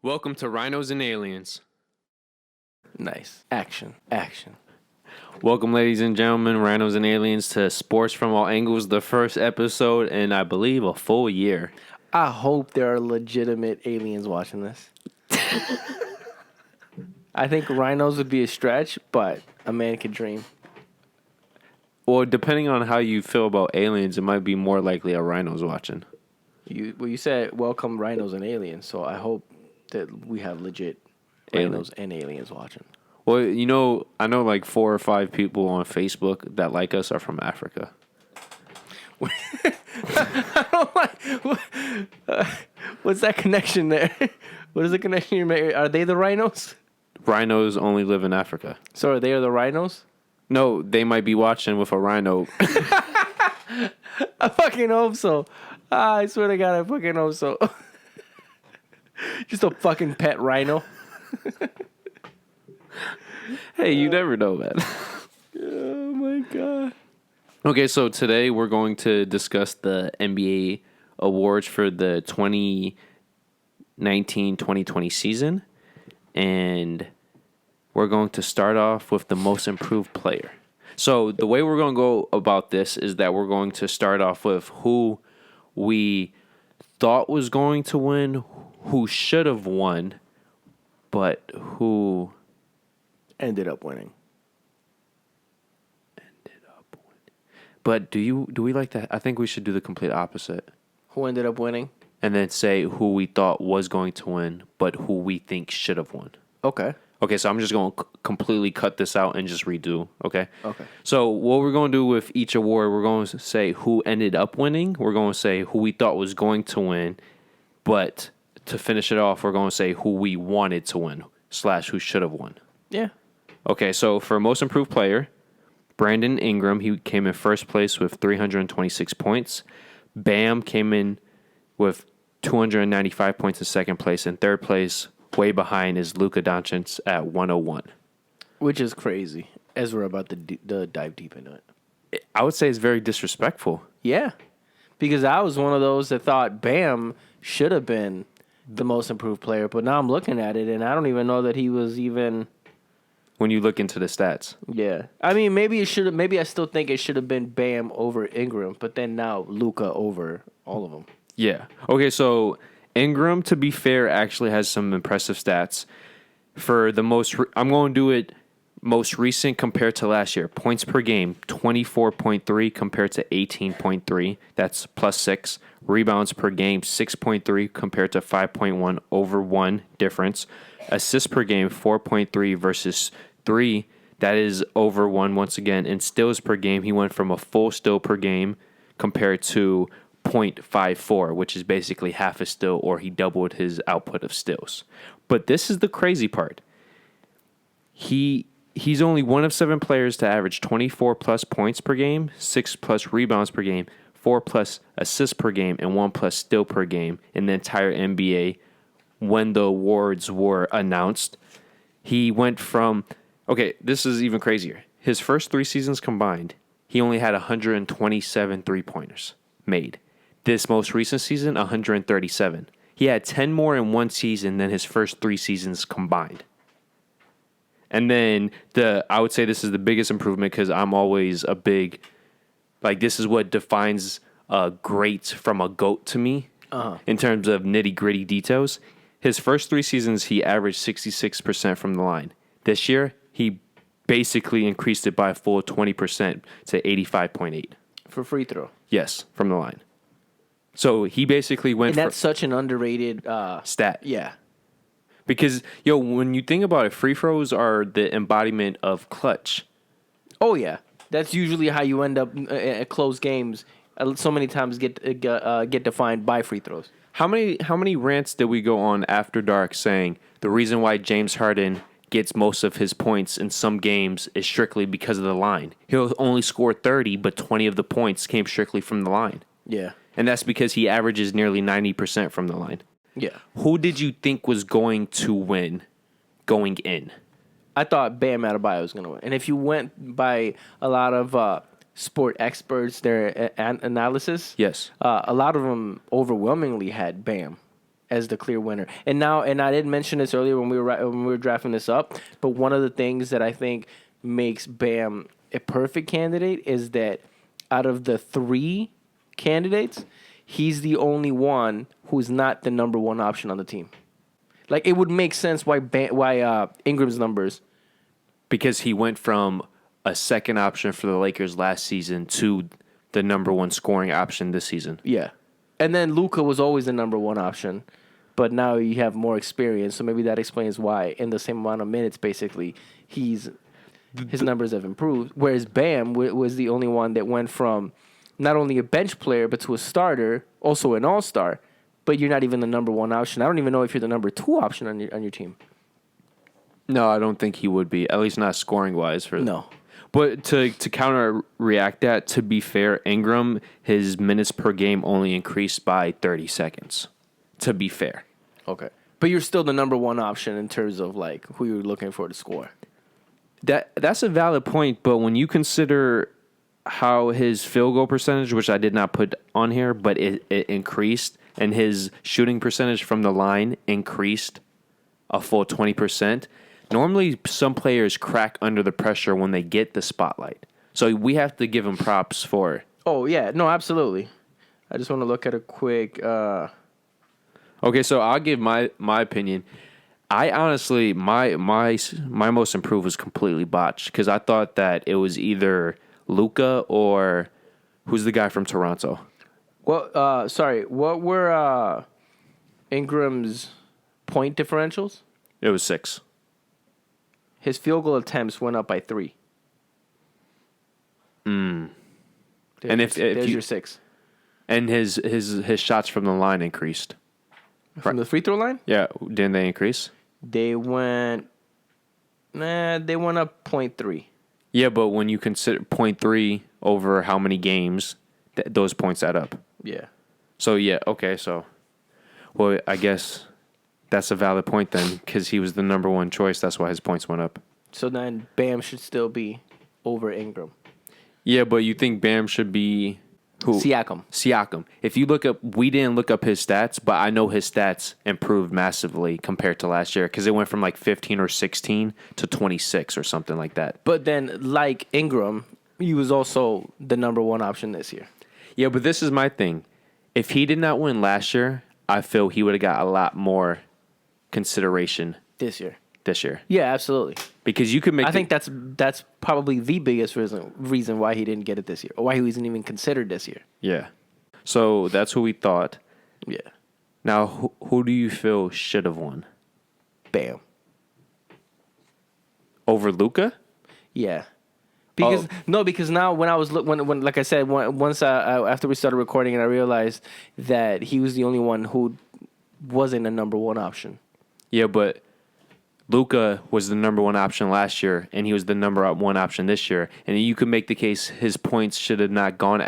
Welcome to Rhinos and Aliens. Nice. Action. Welcome, ladies and gentlemen, Rhinos and Aliens, to Sports from All Angles, the first episode in, I believe, a full year. I hope there are legitimate aliens watching this. I think rhinos would be a stretch, but a man could dream. Well, depending on how you feel about aliens, it might be more likely a rhino's watching. You said welcome rhinos and aliens, so I hope that we have legit rhinos and aliens watching. Well, I know like 4 or 5 people on Facebook that like us are from Africa. What's that connection there? What is the connection you make? Are they the rhinos? Rhinos only live in Africa. So are they the rhinos? No, they might be watching with a rhino. I fucking hope so. I swear to God, I fucking hope so. Just a fucking pet rhino. Hey, you never know, man. Oh my God. Okay, so today we're going to discuss the NBA awards for the 2019-2020 season. And we're going to start off with the most improved player. So the way we're going to go about this is that we're going to start off with who we thought was going to win, who should have won, but who ended up winning. But do we like that? I think we should do the complete opposite. Who ended up winning? And then say who we thought was going to win, but who we think should have won. Okay. Okay, so I'm just going to completely cut this out and just redo, okay? Okay. So what we're going to do with each award, we're going to say who ended up winning. We're going to say who we thought was going to win. But to finish it off, we're going to say who we wanted to win / who should have won. Yeah. Okay, so for most improved player, Brandon Ingram, he came in first place with 326 points. Bam came in with 295 points in second place. In third place, way behind, is Luka Doncic at 101. Which is crazy, as we're about to dive deep into it. I would say it's very disrespectful. Yeah, because I was one of those that thought Bam should have been the most improved player, but now I'm looking at it, and I don't even know that he was even... When you look into the stats. Yeah. I mean, maybe I still think it should have been Bam over Ingram, but then now Luka over all of them. Yeah. Okay, so Ingram, to be fair, actually has some impressive stats. For the most, I'm going to do it most recent compared to last year. Points per game, 24.3 compared to 18.3. That's +6. Rebounds per game, 6.3 compared to 5.1, over 1 difference. Assists per game, 4.3 versus 3. That is over 1 once again. And steals per game, he went from a full steal per game compared to 0.54, which is basically half a steal, or he doubled his output of steals. But this is the crazy part. He's only one of 7 players to average 24 plus points per game, 6 plus rebounds per game, 4 plus assists per game, and 1 plus steal per game in the entire NBA when the awards were announced. He went from, okay, this is even crazier. His first 3 seasons combined, he only had 127 3-pointers made. This most recent season, 137. He had 10 more in one season than his first 3 seasons combined. And then I would say this is the biggest improvement because I'm always a big, like, this is what defines a great from a GOAT to me in terms of nitty-gritty details. His first 3 seasons, he averaged 66% from the line. This year, he basically increased it by a full 20% to 85.8. For free throw? Yes, from the line. So he basically went. And that's such an underrated stat. Yeah. Because, when you think about it, free throws are the embodiment of clutch. Oh, yeah. That's usually how you end up at close games. So many times get defined by free throws. How many rants did we go on after dark saying the reason why James Harden gets most of his points in some games is strictly because of the line? He'll only score 30, but 20 of the points came strictly from the line. Yeah. And that's because he averages nearly 90% from the line. Yeah. Who did you think was going to win going in? I thought Bam Adebayo was going to win. And if you went by a lot of sport experts, their analysis, Yes. a lot of them overwhelmingly had Bam as the clear winner. And I didn't mention this earlier when we were drafting this up, but one of the things that I think makes Bam a perfect candidate is that out of the 3 candidates, he's the only one who's not the number 1 option on the team. Like, it would make sense why Ingram's numbers. Because he went from a second option for the Lakers last season to the number 1 scoring option this season. Yeah. And then Luka was always the number 1 option, but now you have more experience, so maybe that explains why in the same amount of minutes, basically, his numbers have improved. Whereas Bam was the only one that went from not only a bench player, but to a starter, also an all-star, but you're not even the number 1 option. I don't even know if you're the number 2 option on your team. No, I don't think he would be, at least not scoring-wise. No. But to counter-react that, to be fair, Ingram, his minutes per game only increased by 30 seconds, to be fair. Okay. But you're still the number 1 option in terms of, like, who you're looking for to score. That's a valid point, but when you consider how his field goal percentage, which I did not put on here, but it increased, and his shooting percentage from the line increased a full 20%, normally some players crack under the pressure when they get the spotlight. So we have to give him props for it. Oh, yeah. No, absolutely. I just want to look at a quick... Okay, so I'll give my opinion. I honestly, my most improved was completely botched because I thought that it was either Luka or who's the guy from Toronto? What were Ingram's point differentials? It was 6. His field goal attempts went up by 3. And There's your 6. And his shots from the line increased. From the free throw line? Yeah, didn't they increase? They went up 0.3. Yeah, but when you consider 0.3 over how many games, those points add up. Yeah. So, yeah, okay, so, well, I guess that's a valid point then, because he was the number 1 choice. That's why his points went up. So then Bam should still be over Ingram. Yeah, but you think Bam should be who? Siakam. If you look up, we didn't look up his stats, but I know his stats improved massively compared to last year because it went from like 15 or 16 to 26 or something like that. But then, like Ingram, he was also the number 1 option this year. Yeah, but this is my thing. If he did not win last year, I feel he would have got a lot more consideration this year. Yeah, absolutely. Because you could make. I think that's probably the biggest reason why he didn't get it this year, or why he wasn't even considered this year. Yeah. So that's who we thought. Yeah. Now, who do you feel should have won? Bam. Over Luka? Yeah. Because now when I was when like I said once after we started recording and I realized that he was the only one who wasn't a number 1 option. Yeah, but Luka was the number 1 option last year, and he was the number 1 option this year. And you could make the case his points should have not gone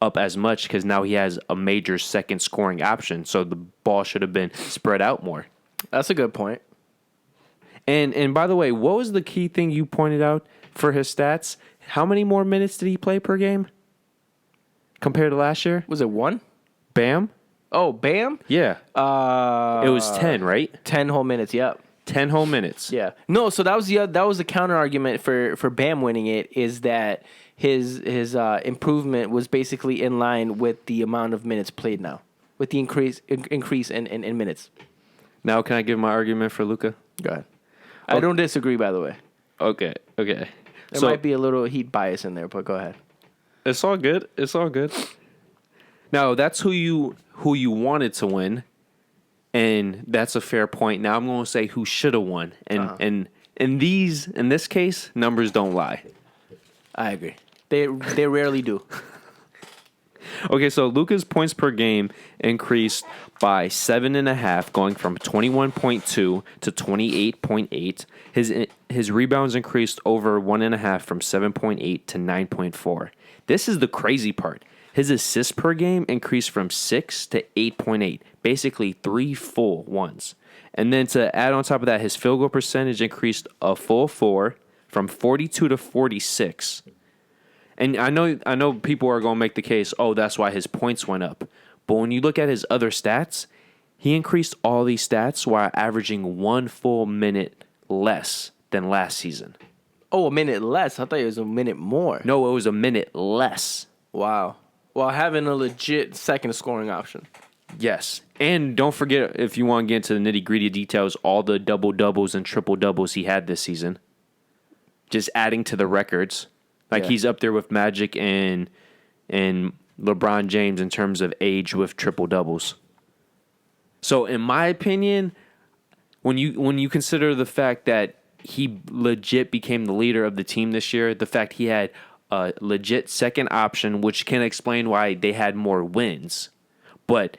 up as much because now he has a major second scoring option. So the ball should have been spread out more. That's a good point. And by the way, what was the key thing you pointed out for his stats? How many more minutes did he play per game compared to last year? Was it 1? Bam? Oh, Bam? Yeah. It was 10, right? 10 whole minutes, yep. 10 whole minutes. Yeah. No, so that was the counter argument for Bam winning it, is that his improvement was basically in line with the amount of minutes played now, with the increase in minutes. Now can I give my argument for Luka? Go ahead. I don't disagree, by the way. Okay. There might be a little Heat bias in there, but go ahead. It's all good. Now that's who you wanted to win, and that's a fair point. Now I'm going to say who should have won, and in this case, numbers don't lie. I agree. They rarely do. Okay, so Luka's points per game increased by 7.5, going from 21.2 to 28.8. His rebounds increased over 1.5 from 7.8 to 9.4. This is the crazy part. His assists per game increased from 6 to 8.8, basically 3 full ones. And then to add on top of that, his field goal percentage increased a full 4 from 42 to 46. And I know people are going to make the case, oh, that's why his points went up. But when you look at his other stats, he increased all these stats while averaging 1 full minute less than last season. Oh, a minute less. I thought it was a minute more. No, it was a minute less. Wow. While having a legit second scoring option. Yes. And don't forget, if you want to get into the nitty-gritty details, all the double-doubles and triple-doubles he had this season. Just adding to the records. Like, he's up there with Magic and LeBron James in terms of age with triple-doubles. So, in my opinion, when you consider the fact that he legit became the leader of the team this year, the fact he had a legit second option, which can explain why they had more wins. But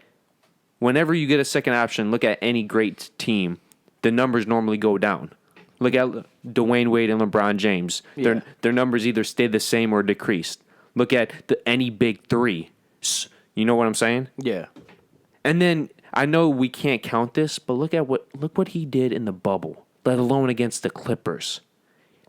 whenever you get a second option, look at any great team, the numbers normally go down. Look at Dwayne Wade and LeBron James. Yeah. Their numbers either stayed the same or decreased. Look at any big three. You know what I'm saying? Yeah. And then I know we can't count this, but look what he did in the bubble, let alone against the Clippers.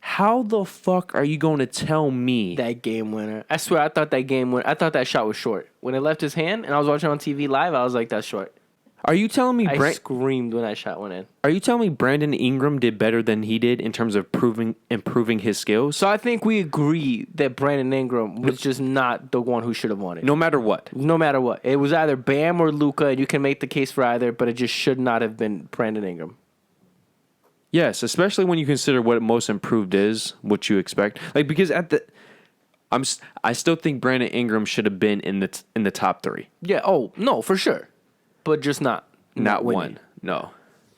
How the fuck are you going to tell me that game winner? I swear, I thought that shot was short. When it left his hand and I was watching on TV live, I was like, that's short. Are you telling me I screamed when that shot went in. Are you telling me Brandon Ingram did better than he did in terms of improving his skills? So I think we agree that Brandon Ingram was just not the one who should have won it. No matter what. No matter what. It was either Bam or Luka, and you can make the case for either, but it just should not have been Brandon Ingram. Yes, especially when you consider what most improved is, what you expect. Like, because I still think Brandon Ingram should have been in the top 3. Yeah. Oh no, for sure, but just not one. No.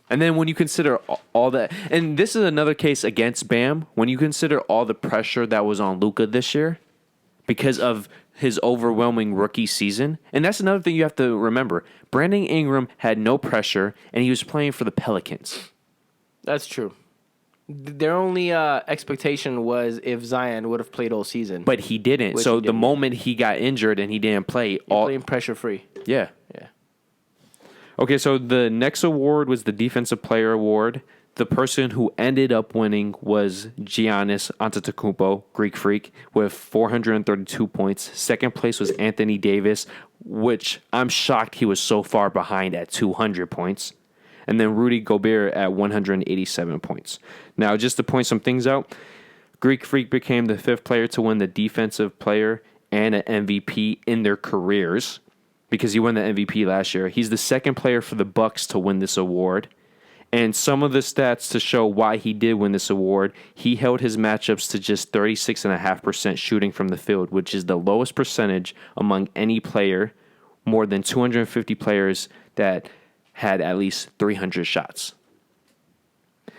And then when you consider all that, and this is another case against Bam. When you consider all the pressure that was on Luka this year, because of his overwhelming rookie season, and that's another thing you have to remember. Brandon Ingram had no pressure, and he was playing for the Pelicans. That's true. Their only expectation was if Zion would have played all season. But he didn't. So the moment he got injured and he didn't play... playing pressure-free. Yeah. Yeah. Okay, so the next award was the Defensive Player Award. The person who ended up winning was Giannis Antetokounmpo, Greek Freak, with 432 points. Second place was Anthony Davis, which I'm shocked he was so far behind at 200 points. And then Rudy Gobert at 187 points. Now, just to point some things out, Greek Freak became the 5th player to win the Defensive Player and an MVP in their careers because he won the MVP last year. He's the 2nd player for the Bucks to win this award. And some of the stats to show why he did win this award, he held his matchups to just 36.5% shooting from the field, which is the lowest percentage among any player, more than 250 players that had at least 300 shots.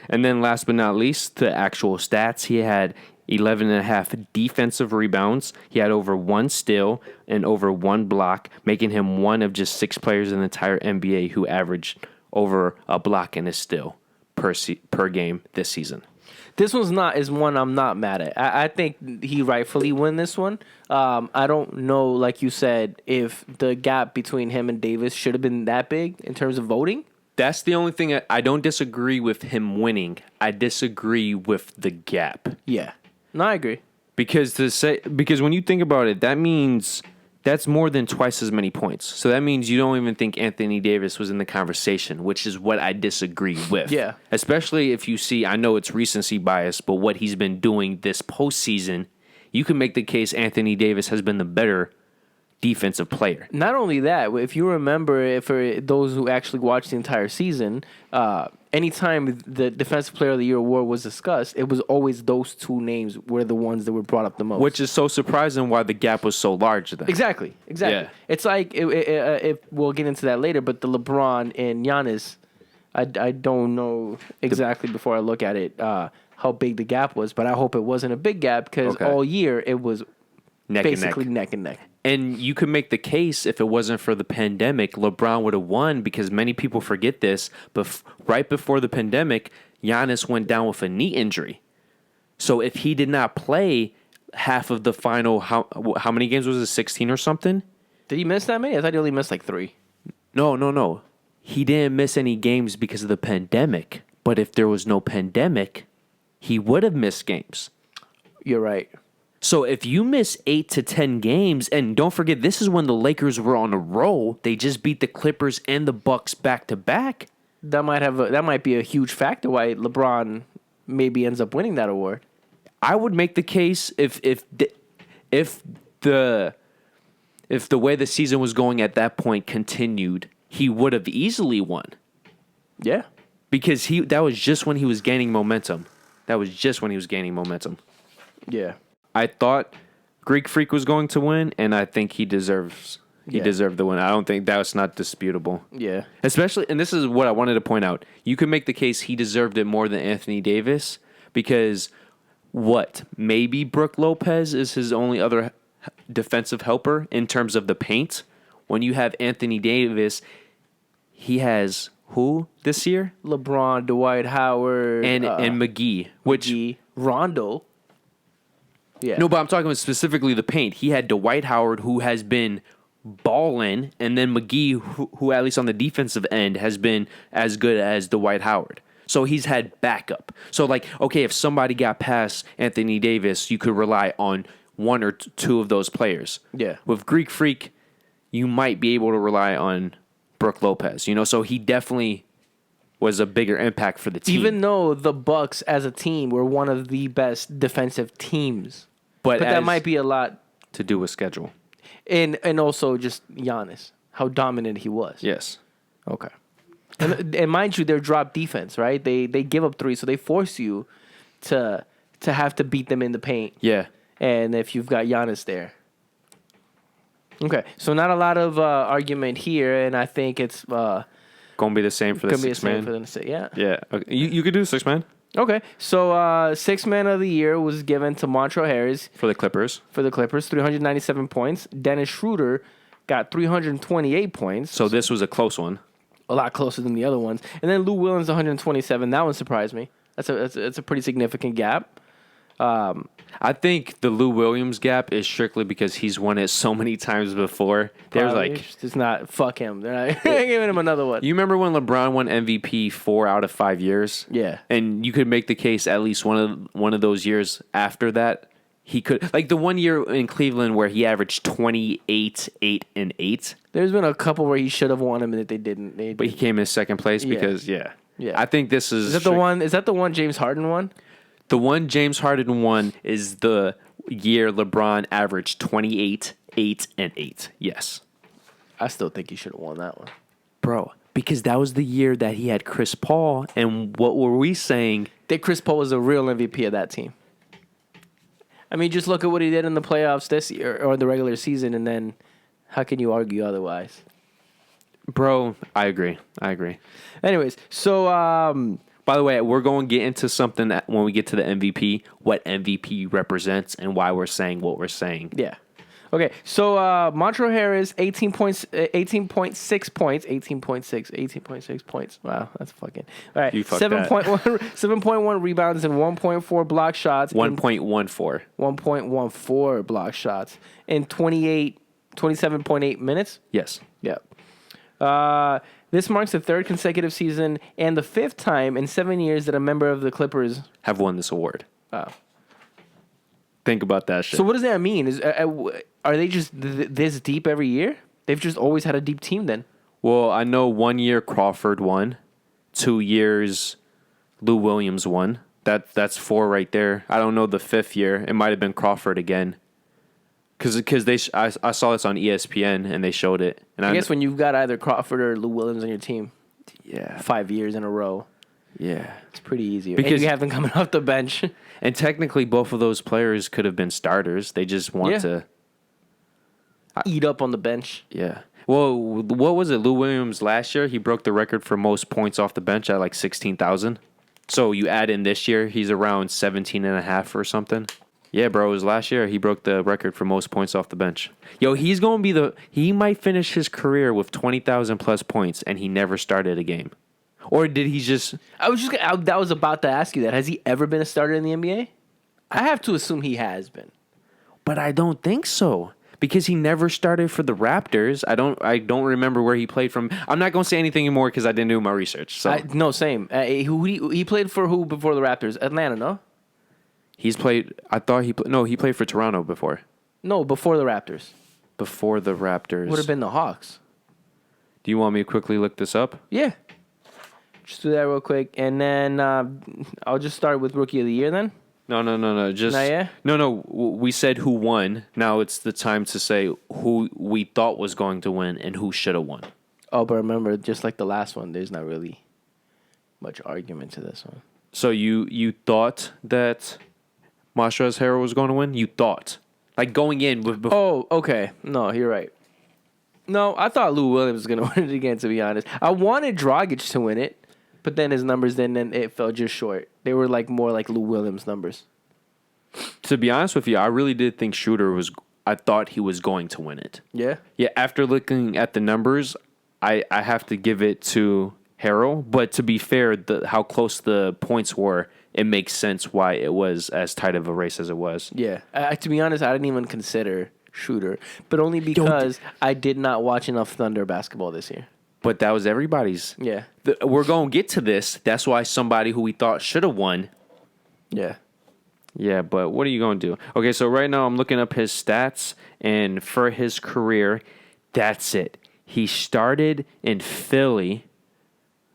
And then last but not least, the actual stats. He had 11.5 defensive rebounds. He had over 1 steal and over 1 block, making him one of just 6 players in the entire NBA who averaged over a block and a steal per game this season. This is one I'm not mad at. I think he rightfully won this one. I don't know, like you said, if the gap between him and Davis should have been that big in terms of voting. That's the only thing. I don't disagree with him winning. I disagree with the gap. Yeah. No, I agree. Because when you think about it, that means that's more than twice as many points. So that means you don't even think Anthony Davis was in the conversation, which is what I disagree with. Yeah. Especially if you see, I know it's recency bias, but what he's been doing this postseason, you can make the case Anthony Davis has been the better defensive player. Not only that, if you remember, for those who actually watched the entire season, anytime the Defensive Player of the Year award was discussed, it was always those 2 names were the ones that were brought up the most. Which is so surprising why the gap was so large then. Exactly. Yeah. It's like, if we'll get into that later, but the LeBron and Giannis, I don't know exactly before I look at it how big the gap was, but I hope it wasn't a big gap because all year it was basically neck and neck. And you could make the case if it wasn't for the pandemic, LeBron would have won because many people forget this. But right before the pandemic, Giannis went down with a knee injury. So if he did not play half of the final, how many games was it, 16 or something? Did he miss that many? I thought he only missed like 3. No. He didn't miss any games because of the pandemic. But if there was no pandemic, he would have missed games. You're right. So if you miss 8 to 10 games, and don't forget, this is when the Lakers were on a roll. They just beat the Clippers and the Bucks back to back. That might be a huge factor why LeBron maybe ends up winning that award. I would make the case if the way the season was going at that point continued, he would have easily won. Yeah. Because that was just when he was gaining momentum. Yeah. I thought Greek Freak was going to win, and I think he deserved the win. I don't think that's not disputable. Yeah. Especially, and this is what I wanted to point out. You could make the case he deserved it more than Anthony Davis because maybe Brook Lopez is his only other defensive helper in terms of the paint. When you have Anthony Davis, he has who this year? LeBron, Dwight Howard, and McGee, Rondo. Yeah. No, but I'm talking about specifically the paint. He had Dwight Howard, who has been balling, and then McGee, who at least on the defensive end has been as good as Dwight Howard. So he's had backup. So okay, if somebody got past Anthony Davis, you could rely on one or two of those players. Yeah. With Greek Freak, you might be able to rely on Brook Lopez. So he definitely was a bigger impact for the team. Even though the Bucks as a team were one of the best defensive teams. But that might be a lot to do with schedule. And also just Giannis, how dominant he was. Yes. Okay. And mind you, they're drop defense, right? They give up 3, so they force you to have to beat them in the paint. Yeah. And if you've got Giannis there. Okay, so not a lot of argument here, and I think it's gonna be the same for the six man. For them to say, yeah. Yeah. Okay. You could do 6 man. Okay, so 6 man of the year was given to Montrezl Harris For the Clippers. 397 points. Dennis Schroeder got 328 points. So this was a close one. A lot closer than the other ones. And then Lou Williams 127. That one surprised me. That's a pretty significant gap. I think the Lou Williams gap is strictly because he's won it so many times before. There's it's not fuck him. They're not giving him another one. You remember when LeBron won MVP 4 out of 5 years? Yeah. And you could make the case at least one of those years after that he could, the 1 year in Cleveland where he averaged 28, 8, and 8. There's been a couple where he should have won them and that they didn't. But he came in second place because Yeah. I think this is. Is that the one? Is that the one James Harden won? The one James Harden won is the year LeBron averaged 28, 8, and 8. Yes. I still think he should have won that one. Bro, because that was the year that he had Chris Paul, and what were we saying? That Chris Paul was the real MVP of that team. I mean, just look at what he did in the playoffs this year, or the regular season, and then how can you argue otherwise? Bro, I agree. Anyways, so by the way, we're going to get into something that when we get to the MVP, what MVP represents and why we're saying what we're saying. Yeah. Okay, so Montrezl Harris, 18.6 points. 18.6 points. Wow, that's fucking... All right, 7.1 rebounds and 1.4 block shots. 1.14. 1.14 block shots in 27.8 minutes? Yes. Yeah. This marks the 3rd consecutive season and the 5th time in 7 years that a member of the Clippers... have won this award. Wow. Think about that shit. So what does that mean? Are they just this deep every year? They've just always had a deep team then. Well, I know 1 year Crawford won. 2 years Lou Williams won. That's 4 right there. I don't know the 5th year. It might have been Crawford again. Because I saw this on ESPN and they showed it. And I guess when you've got either Crawford or Lou Williams on your team, 5 years in a row. Yeah. It's pretty easy. Because and you have them coming off the bench. And technically, both of those players could have been starters. They just want to eat up on the bench. Yeah. Well, what was it? Lou Williams last year, he broke the record for most points off the bench at 16,000. So you add in this year, he's around 17 and a half or something. Yeah, bro, it was last year. He broke the record for most points off the bench. Yo, he's going to be he might finish his career with 20,000 plus points, and he never started a game. Or did he just... I was about to ask you that. Has he ever been a starter in the NBA? I have to assume he has been. But I don't think so. Because he never started for the Raptors. I don't remember where he played from. I'm not going to say anything anymore because I didn't do my research. So no, same. He played for who before the Raptors? Atlanta, no? He's played. I thought he played for Toronto before. No, before the Raptors. Before the Raptors. Would have been the Hawks. Do you want me to quickly look this up? Yeah. Just do that real quick. And then I'll just start with Rookie of the Year then. No. Just Not yet? No. We said who won. Now it's the time to say who we thought was going to win and who should have won. Oh, but remember, just like the last one, there's not really much argument to this one. So you thought that Montrezl Harrell was going to win? You thought, like going in with. Oh, okay. No, you're right. No, I thought Lou Williams was going to win it again, to be honest. I wanted Dragic to win it, but then his numbers, then it fell just short. They were like more like Lou Williams numbers. To be honest with you, I really did think Schroeder was. I thought he was going to win it. Yeah? Yeah, after looking at the numbers, I have to give it to Harrell. But to be fair, how close the points were, it makes sense why it was as tight of a race as it was. Yeah. To be honest, I didn't even consider Shooter, but only because I did not watch enough Thunder basketball this year. But that was everybody's. Yeah. We're going to get to this. That's why somebody who we thought should have won. Yeah. Yeah, but what are you going to do? Okay, so right now I'm looking up his stats, and for his career, that's it. He started in Philly.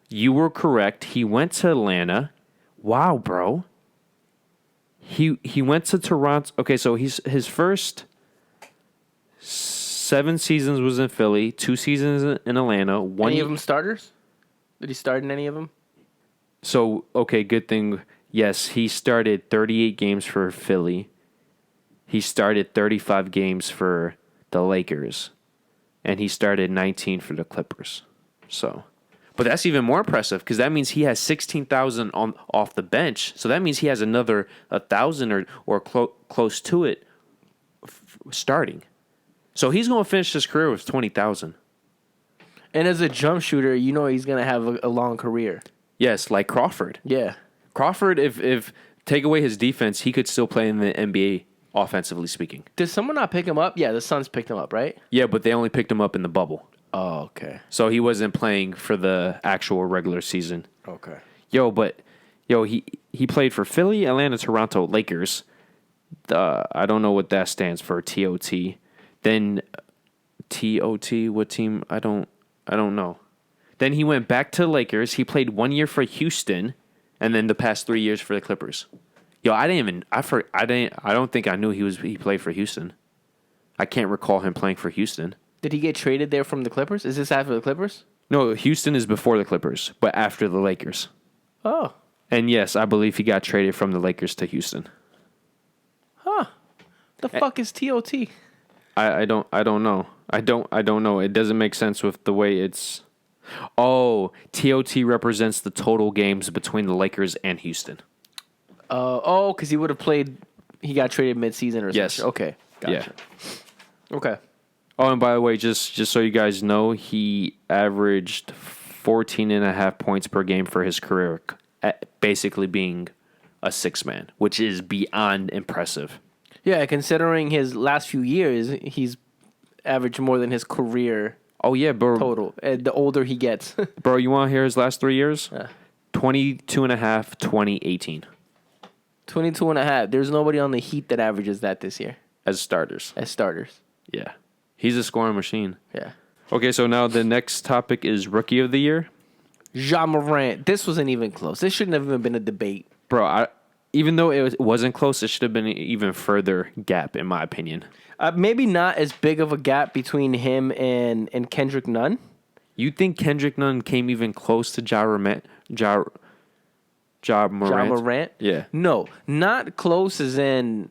You were correct. He went to Atlanta. Wow, bro. He went to Toronto. Okay, so his first 7 seasons was in Philly, 2 seasons in Atlanta. Any of them starters? Did he start in any of them? So, okay, good thing. Yes, he started 38 games for Philly. He started 35 games for the Lakers. And he started 19 for the Clippers. So, but that's even more impressive because that means he has 16,000 off the bench. So that means he has another 1,000 or close to it starting. So he's going to finish his career with 20,000. And as a jump shooter, you know he's going to have a long career. Yes, like Crawford. Yeah. Crawford, if take away his defense, he could still play in the NBA, offensively speaking. Did someone not pick him up? Yeah, the Suns picked him up, right? Yeah, but they only picked him up in the bubble. Oh, okay. So he wasn't playing for the actual regular season. Okay. He played for Philly, Atlanta, Toronto, Lakers. I don't know what that stands for, TOT. Then TOT, what team? I don't know. Then he went back to the Lakers. He played 1 year for Houston, and then the past 3 years for the Clippers. I don't think I knew he played for Houston. I can't recall him playing for Houston. Did he get traded there from the Clippers? Is this after the Clippers? No, Houston is before the Clippers, but after the Lakers. Oh. And yes, I believe he got traded from the Lakers to Houston. Huh. The fuck is TOT? I don't know. I don't know. It doesn't make sense with the way it's. Oh, TOT represents the total games between the Lakers and Houston. Because he would have played. He got traded mid-season or something. Yes. Okay. Gotcha. Yeah. Okay. Oh, and by the way, just so you guys know, he averaged 14.5 points per game for his career, basically being a 6-man, which is beyond impressive. Yeah, considering his last few years, he's averaged more than his career. Oh yeah, bro. Total. The older he gets. Bro, you want to hear his last 3 years? 22.5, 2018. 22.5. There's nobody on the Heat that averages that this year. As starters. Yeah. He's a scoring machine. Yeah. Okay, so now the next topic is Rookie of the Year. Ja Morant. This wasn't even close. This shouldn't have even been a debate. Bro, even though it wasn't close, it should have been an even further gap, in my opinion. Maybe not as big of a gap between him and Kendrick Nunn. You think Kendrick Nunn came even close to Ja Morant? Ja Morant? Yeah. No, not close as in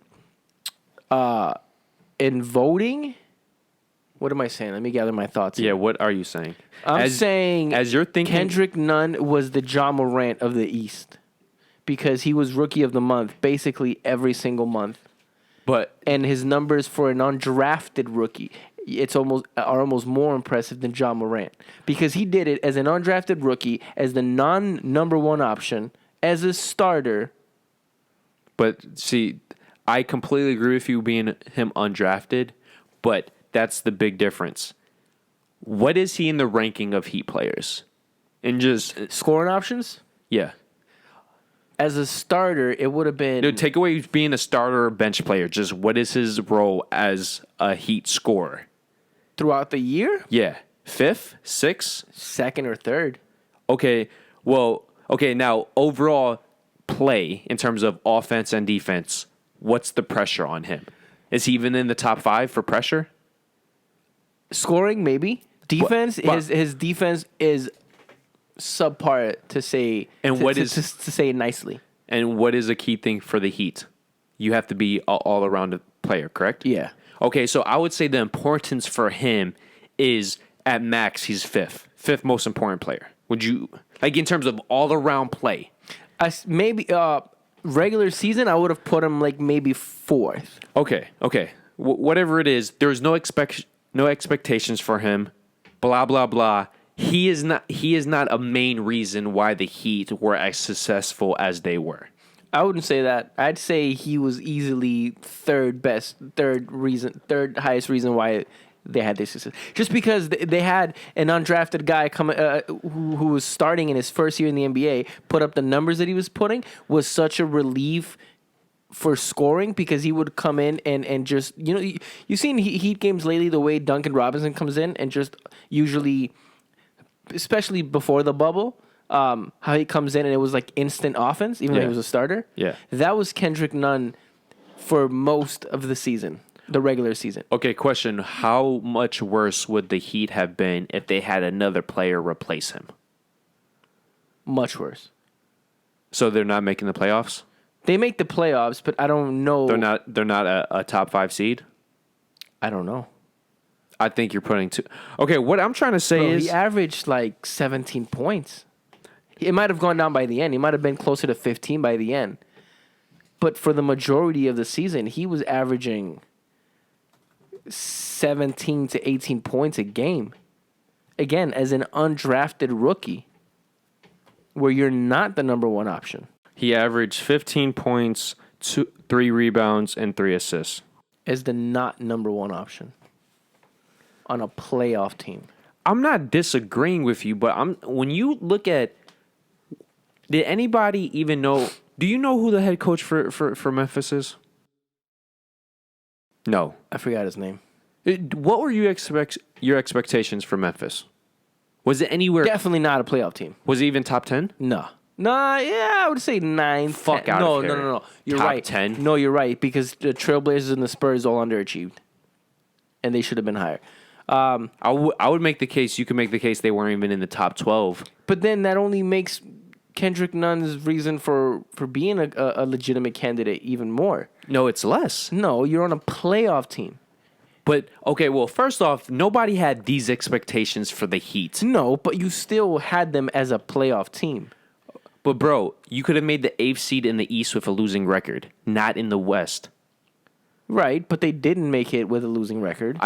voting. What am I saying? Let me gather my thoughts. Yeah, what are you saying? I'm saying as you're thinking, Kendrick Nunn was the Ja Morant of the East because he was Rookie of the Month basically every single month. And his numbers for an undrafted rookie, are almost more impressive than Ja Morant because he did it as an undrafted rookie, as the non-number one option, as a starter. But see, I completely agree with you being him undrafted, but that's the big difference. What is he in the ranking of Heat players? And just scoring options? Yeah. as a starter, it would have been Dude, take away being a starter or bench player. Just what is his role as a Heat scorer? throughout the year, Yeah. Fifth? Sixth? second or third. Okay. Well, okay. Now, overall play in terms of offense and defense, what's the pressure on him? Is he even in the top 5 for pressure? Scoring, maybe. Defense, But- his defense is subpar to say. And to, what to, is- to say it nicely? And what is a key thing for the Heat? You have to be an all-around player, correct? Yeah. Okay, so I would say the importance for him is at max he's fifth most important player. Would you like in terms of all-around play? Maybe regular season, I would have put him like maybe fourth. Okay. Whatever it is, there's no expectations for him. Blah blah blah. He is not a main reason why the Heat were as successful as they were. I wouldn't say that. I'd say he was easily third highest reason why they had this success. Just because they had an undrafted guy who was starting in his first year in the NBA, put up the numbers that he was putting, was such a relief for scoring because he would come in and just, you've seen Heat games lately, the way Duncan Robinson comes in and just usually, especially before the bubble, how he comes in and it was like instant offense, even though he was a starter. Yeah. That was Kendrick Nunn for most of the season, the regular season. Okay, question. How much worse would the Heat have been if they had another player replace him? Much worse. So they're not making the playoffs? They make the playoffs, but I don't know. They're not a top 5 seed? I don't know. I think you're putting two. Okay, what I'm trying to say Bro, is he averaged like 17 points. It might have gone down by the end. He might have been closer to 15 by the end. But for the majority of the season, he was averaging 17 to 18 points a game. Again, as an undrafted rookie, where you're not the number one option. he averaged 15 points, 3 rebounds, and 3 assists. As the not number one option on a playoff team. I'm not disagreeing with you, but when you look at, did anybody even know? Do you know who the head coach for Memphis is? No. I forgot his name. What were your expectations for Memphis? Was it anywhere? Definitely not a playoff team. Was it even top 10? No. Nah, yeah, I would say 9. Fuck 10. out No, of here. no. You're Top right. 10? No, you're right, because the Trailblazers and the Spurs all underachieved. And they should have been higher. I would make the case. You can make the case they weren't even in the top 12. But then that only makes Kendrick Nunn's reason for being a legitimate candidate even more. No, it's less. No, you're on a playoff team. But, okay, well, first off, nobody had these expectations for the Heat. No, but you still had them as a playoff team. But, bro, you could have made the 8th seed in the East with a losing record, not in the West. Right, but they didn't make it with a losing record.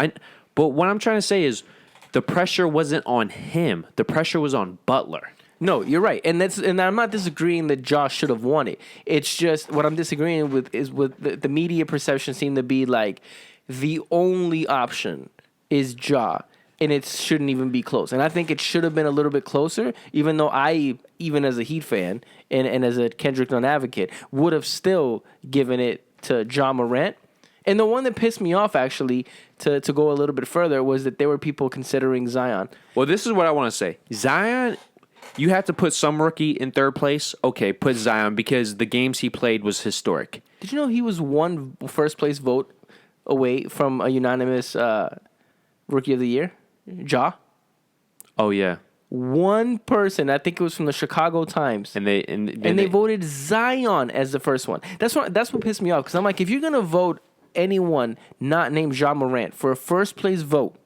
But what I'm trying to say is the pressure wasn't on him. The pressure was on Butler. No, you're right, and I'm not disagreeing that Josh should have won it. It's just what I'm disagreeing with is with the media perception seemed to be like the only option is Ja, and it shouldn't even be close. And I think it should have been a little bit closer, even though even as a Heat fan and as a Kendrick Nunn advocate, would have still given it to Ja Morant. And the one that pissed me off, actually, to go a little bit further, was that there were people considering Zion. Well, this is what I want to say. Zion, you have to put some rookie in third place. Okay, put Zion because the games he played was historic. Did you know he was one first place vote away from a unanimous Rookie of the Year? Ja? Oh, yeah. One person, I think it was from the Chicago Times. And they voted Zion as the first one. That's what pissed me off, because I'm like, if you're going to vote anyone not named Ja Morant for a first place vote,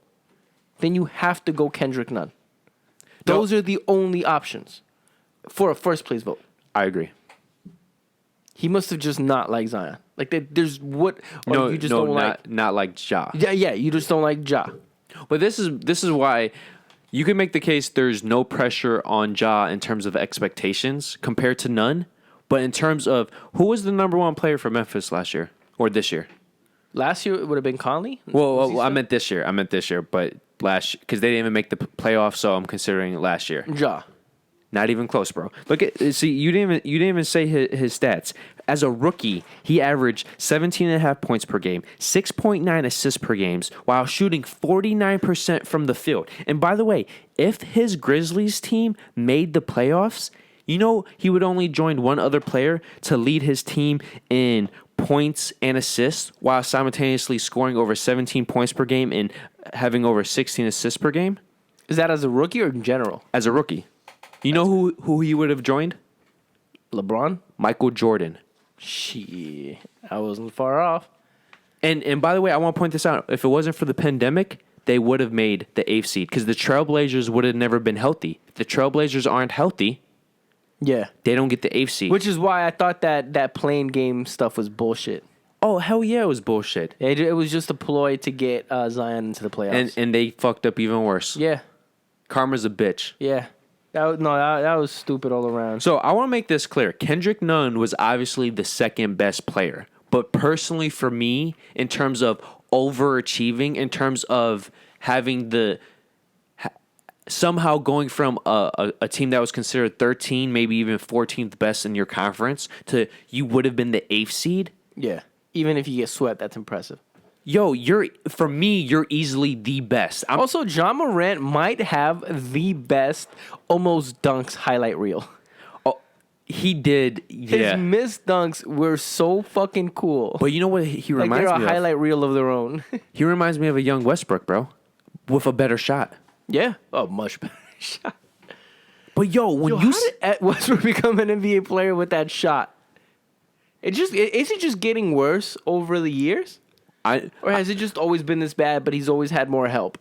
then you have to go Kendrick Nunn. Those are the only options for a first place vote. I agree. He must have just not liked Zion. Like there's what No, you just no, don't like. not like Ja. Yeah, you just don't like Ja. But this is why you can make the case there's no pressure on Ja in terms of expectations compared to Nunn. But in terms of who was the number one player for Memphis last year or this year? Last year it would have been Conley. Well, I meant this year, but last because they didn't even make the playoffs, so I'm considering it last year. Ja. Not even close, bro. Look at you didn't even say his stats. As a rookie, he averaged 17.5 points per game, 6.9 assists per game, while shooting 49% from the field. And by the way, if his Grizzlies team made the playoffs, you know he would only join one other player to lead his team in points and assists, while simultaneously scoring over 17 points per game and having over 16 assists per game. Is that as a rookie or in general? As a rookie. You know who he would have joined? LeBron? Michael Jordan. Shit, I wasn't far off. And by the way, I want to point this out. If it wasn't for the pandemic, they would have made the 8th seed because the Trailblazers would have never been healthy. If the Trailblazers aren't healthy, yeah, they don't get the 8th seed. Which is why I thought that playing game stuff was bullshit. Oh, hell yeah, it was bullshit. It was just a ploy to get Zion into the playoffs. And they fucked up even worse. Yeah. Karma's a bitch. Yeah. That was stupid all around. So I want to make this clear. Kendrick Nunn was obviously the second best player. But personally for me, in terms of overachieving, in terms of having somehow going from a team that was considered 13, maybe even 14th best in your conference, to you would have been the 8th seed. Yeah. Even if you get swept, that's impressive. Yo, you're easily the best. Also, John Morant might have the best almost dunks highlight reel. Oh, he did. Yeah. His missed dunks were so fucking cool. But you know what he reminds me of? They're a highlight reel of their own. He reminds me of a young Westbrook, bro, with a better shot. Yeah. Oh, much better shot. But how did Westbrook become an NBA player with that shot? Is it just getting worse over the years? Or has it just always been this bad, but he's always had more help?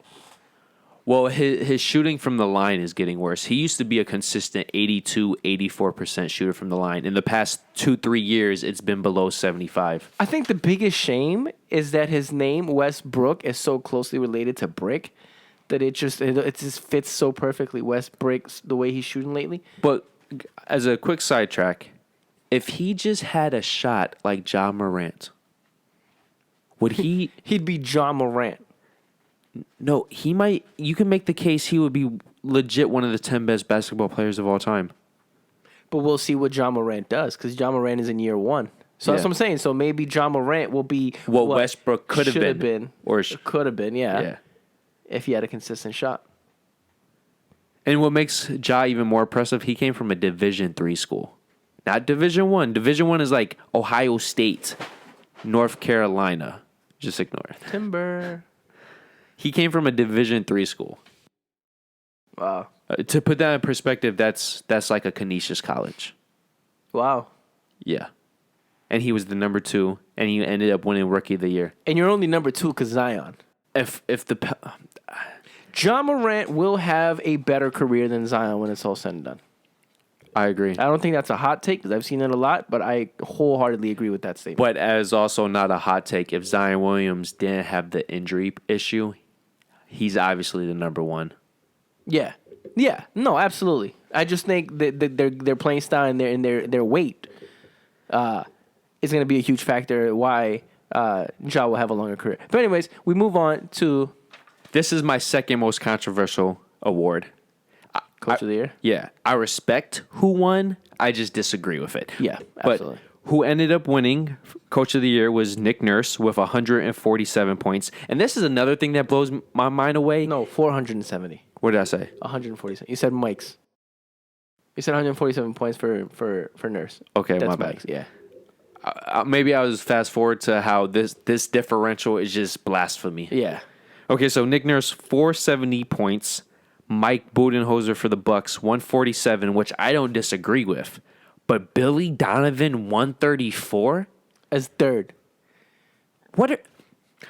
Well, his shooting from the line is getting worse. He used to be a consistent 82, 84% shooter from the line. In the past 2-3 years, it's been below 75. I think the biggest shame is that his name, Westbrook, is so closely related to Brick that it just fits so perfectly. Westbrook's the way he's shooting lately. But as a quick sidetrack, if he just had a shot like Ja Morant, would he... He'd be John Morant. No, he might... You can make the case he would be legit one of the 10 best basketball players of all time. But we'll see what John Morant does, because John Morant is in year 1. So that's what I'm saying. So maybe John Morant will be... What Westbrook could have been. Or could have been, yeah. If he had a consistent shot. And what makes Ja even more impressive, he came from a Division III school. Not Division 1. Division 1 is like Ohio State, North Carolina. Just ignore it. Timber. He came from a Division III school. Wow. To put that in perspective, that's like a Canisius college. Wow. Yeah. And he was the number 2, and he ended up winning Rookie of the Year. And you're only number 2 because Zion. If the John Morant will have a better career than Zion when it's all said and done. I agree. I don't think that's a hot take because I've seen it a lot, but I wholeheartedly agree with that statement. But as also not a hot take, if Zion Williams didn't have the injury issue, he's obviously the number 1. Yeah. Yeah. No, absolutely. I just think that their playing style and their weight is going to be a huge factor why Ja will have a longer career. But anyways, we move on to... This is my second most controversial award. Coach of the Year? Yeah. I respect who won. I just disagree with it. Yeah, absolutely. But who ended up winning Coach of the Year was Nick Nurse with 147 points. And this is another thing that blows my mind away. No, 470. What did I say? 147. You said Mike's. You said 147 points for Nurse. Okay, that's my bad. Mike's, yeah. Maybe I was fast forward to how this differential is just blasphemy. Yeah. Okay, so Nick Nurse, 470 points. Mike Budenholzer for the Bucks, 147, which I don't disagree with. But Billy Donovan, 134? As third.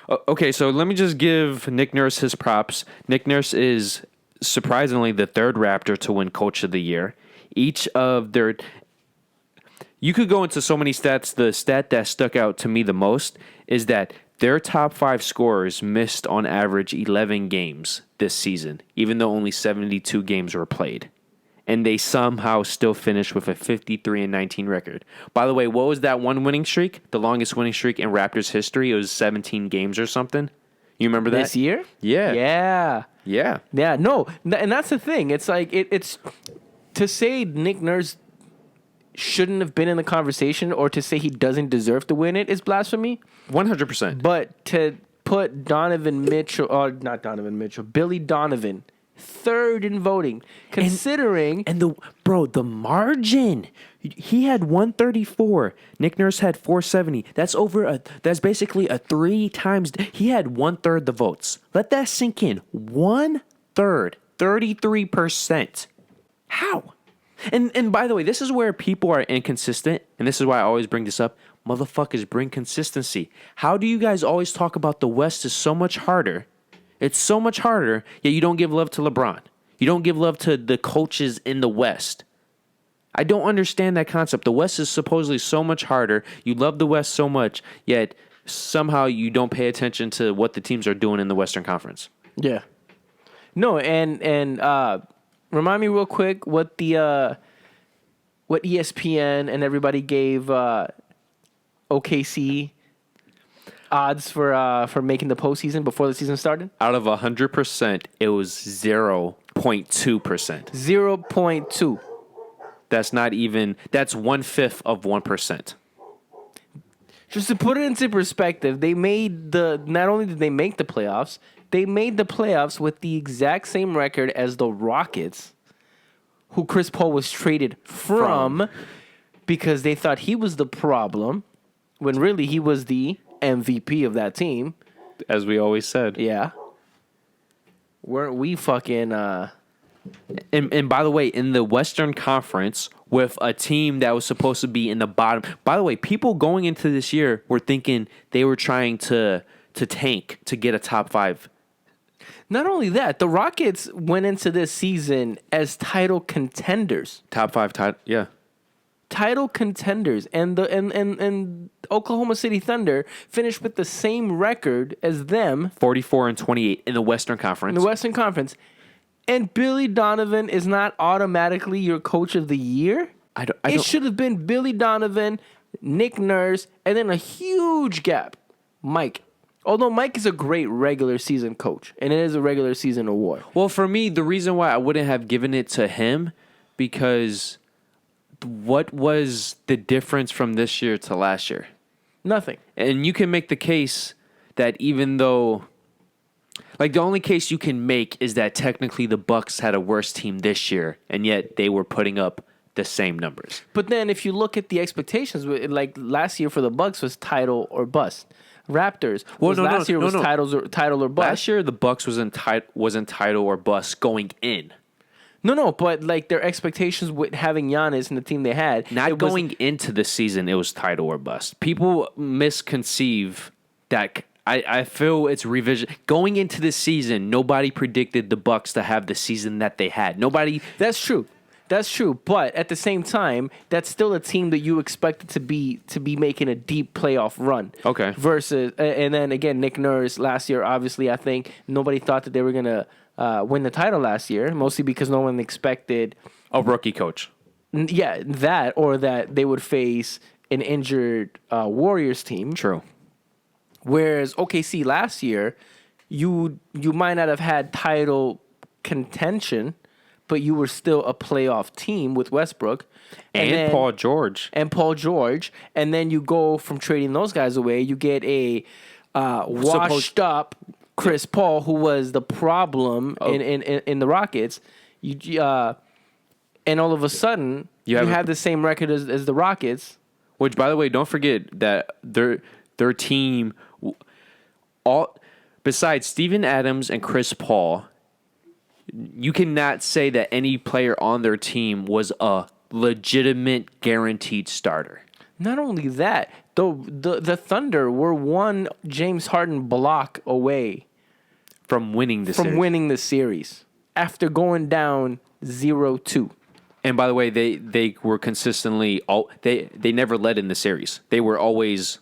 Okay, so let me just give Nick Nurse his props. Nick Nurse is surprisingly the third Raptor to win Coach of the Year. Each of their... You could go into so many stats. The stat that stuck out to me the most is that their top 5 scorers missed on average 11 games this season, even though only 72 games were played. And they somehow still finished with a 53-19 record. By the way, what was that one winning streak? The longest winning streak in Raptors history? It was 17 games or something. You remember that? This year? Yeah. Yeah. Yeah. Yeah, no. And that's the thing. It's like, it's to say Nick Nurse shouldn't have been in the conversation or to say he doesn't deserve to win it is blasphemy. 100%. But to put Donovan Mitchell, or not Donovan Mitchell, Billy Donovan, third in voting, considering And the margin. He had 134. Nick Nurse had 470. That's basically a 3 times. He had 1/3 the votes. Let that sink in. 1/3, 33%. How? And by the way, this is where people are inconsistent, and this is why I always bring this up. Motherfuckers, bring consistency. How do you guys always talk about the West is so much harder? It's so much harder, yet you don't give love to LeBron. You don't give love to the coaches in the West. I don't understand that concept. The West is supposedly so much harder. You love the West so much, yet somehow you don't pay attention to what the teams are doing in the Western Conference. Yeah. No, and remind me real quick what ESPN and everybody gave OKC odds for making the postseason before the season started. Out of 100%, it was 0.2%. 0.2. That's 1/5 of 1%. Just to put it into perspective, not only did they make the playoffs, they made the playoffs with the exact same record as the Rockets, who Chris Paul was traded from because they thought he was the problem, when really he was the MVP of that team. As we always said. Yeah. Weren't we fucking... And by the way, in the Western Conference, with a team that was supposed to be in the bottom... By the way, people going into this year were thinking they were trying to tank to get a top 5. Not only that, the Rockets went into this season as title contenders. Top 5 title, yeah. Title contenders, and the Oklahoma City Thunder finished with the same record as them, 44-28 in the Western Conference. in the Western Conference. And Billy Donovan is not automatically your coach of the year. It should have been Billy Donovan, Nick Nurse, and then a huge gap, Mike. Although Mike is a great regular season coach, and it is a regular season award. Well, for me, the reason why I wouldn't have given it to him, because what was the difference from this year to last year? Nothing. And you can make the case that even though, like, the only case you can make is that technically the Bucks had a worse team this year, and yet they were putting up the same numbers. But then if you look at the expectations, like last year for the Bucks was title or bust. Raptors last year was title or bust. Last year the Bucks wasn't title or bust going in. No, but like their expectations with having Giannis and the team they had, Going into the season, it was title or bust. People misconceive that. I feel it's revision. Going into the season, nobody predicted the Bucks to have the season that they had. Nobody. That's true. But at the same time, that's still a team that you expected to be making a deep playoff run. Okay. Versus, and then again, Nick Nurse last year. Obviously, I think nobody thought that they were gonna win the title last year, mostly because no one expected A rookie coach. Yeah, that or that they would face an injured Warriors team. True. Whereas OKC last year, you might not have had title contention, but you were still a playoff team with Westbrook. And Paul George. And then you go from trading those guys away, you get a washed up Chris Paul, who was the problem in the Rockets. And all of a sudden, you have the same record as the Rockets. Which, by the way, don't forget that their team, besides Steven Adams and Chris Paul, you cannot say that any player on their team was a legitimate guaranteed starter. Not only that, the Thunder were one James Harden block away from winning the series after going down 0-2. And by the way, they were consistently they never led in the series. They were always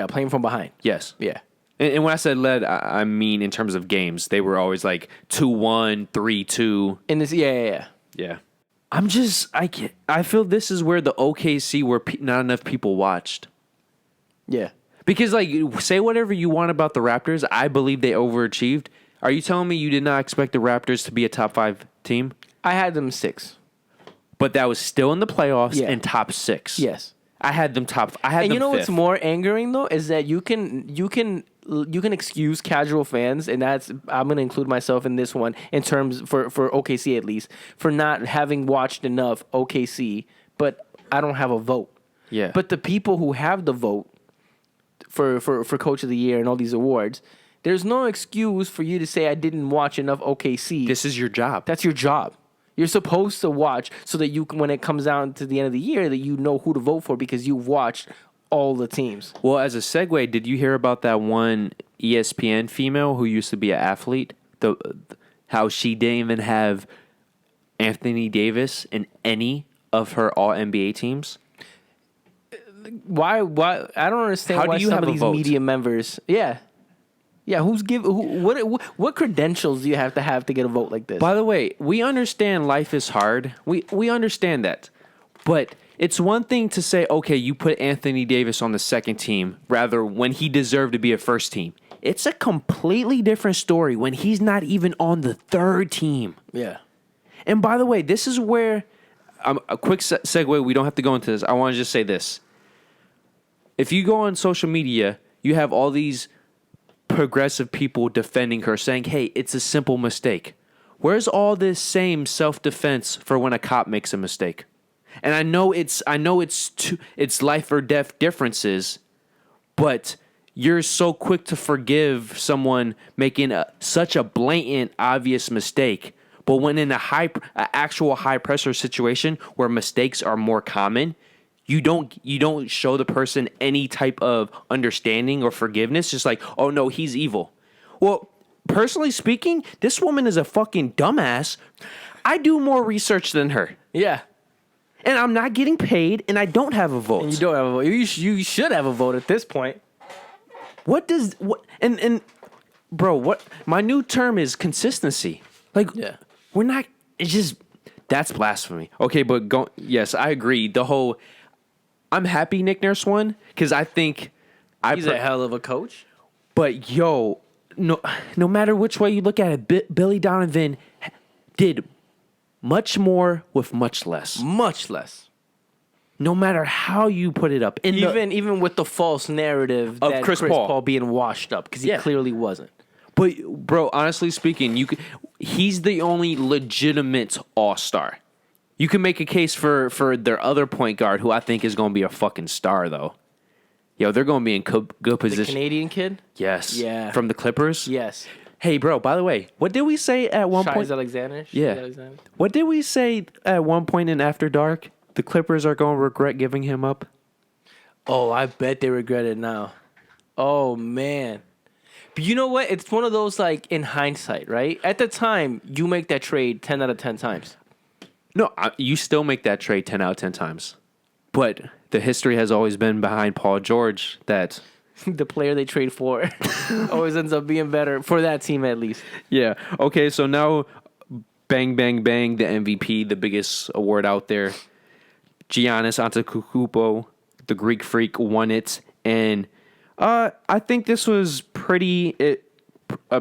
playing from behind. Yes. Yeah. And when I said led, I mean in terms of games, they were always like 2-1, 3-2. In this, yeah. I feel this is where the OKC where not enough people watched. Yeah. Because like, say whatever you want about the Raptors, I believe they overachieved. Are you telling me you did not expect the Raptors to be a top 5 team? I had them 6. but that was still in the playoffs Yeah. and top 6. Yes. I had them top. I had And them you know fifth. what's more angering though is that you can excuse casual fans, and that's I'm gonna include myself in this one in terms for OKC at least for not having watched enough OKC, but I don't have a vote. Yeah. But the people who have the vote for Coach of the Year and all these awards, there's no excuse for you to say I didn't watch enough OKC. This is your job. That's your job. You're supposed to watch so that you can, when it comes down to the end of the year, that you know who to vote for because you've watched all the teams. Well, as a segue, did you hear about that one ESPN female who used to be an athlete? How she didn't even have Anthony Davis in any of her All NBA teams? Why? I don't understand How why do you some have of a these vote? media members. Yeah. What credentials do you have to get a vote like this? By the way, we understand life is hard. We understand that. But it's one thing to say, okay, you put Anthony Davis on the second team rather when he deserved to be a first team. It's a completely different story when he's not even on the third team. Yeah. And by the way, this is where a quick segue. We don't have to go into this. I want to just say this. If you go on social media, you have all these progressive people defending her, saying, hey, it's a simple mistake. Where's all this same self-defense for when a cop makes a mistake? And I know it's life or death differences, but you're so quick to forgive someone making such a blatant, obvious mistake. But when in a actual high pressure situation where mistakes are more common, you don't show the person any type of understanding or forgiveness. Just like, oh no, he's evil. Well, personally speaking, this woman is a fucking dumbass. I do more research than her. Yeah. And I'm not getting paid, and I don't have a vote. And you don't have a vote. You should have a vote at this point. Bro, what my new term is consistency. Like, Yeah. we're not. It's just that's blasphemy. Okay, but yes, I agree. I'm happy Nick Nurse won because I think He's a hell of a coach. But no matter which way you look at it, Billy Donovan did much more with much less. Much less. No matter how you put it up, Even with the false narrative Of that Chris Chris Paul. Paul being washed up because he clearly wasn't. But bro, honestly speaking, he's the only legitimate all-star. You can make a case for their other point guard, who I think is going to be a fucking star, though. Yo, they're going to be in good The position. Canadian kid? Yes. Yeah. From the Clippers? Yes. Hey, bro, by the way, what did we say at one point? Alexander? Yeah. Alexander? What did we say at one point in After Dark? The Clippers are going to regret giving him up? Oh, I bet they regret it now. Oh, man. But you know what? It's one of those, like, in hindsight, right? At the time, you make that trade 10 out of 10 times. No, you still make that trade 10 out of 10 times. But the history has always been behind Paul George that... The player they trade for always ends up being better, for that team at least. Yeah. Okay, so now, bang, bang, bang, the MVP, the biggest award out there. Giannis Antetokounmpo, the Greek Freak, won it. And I think this was a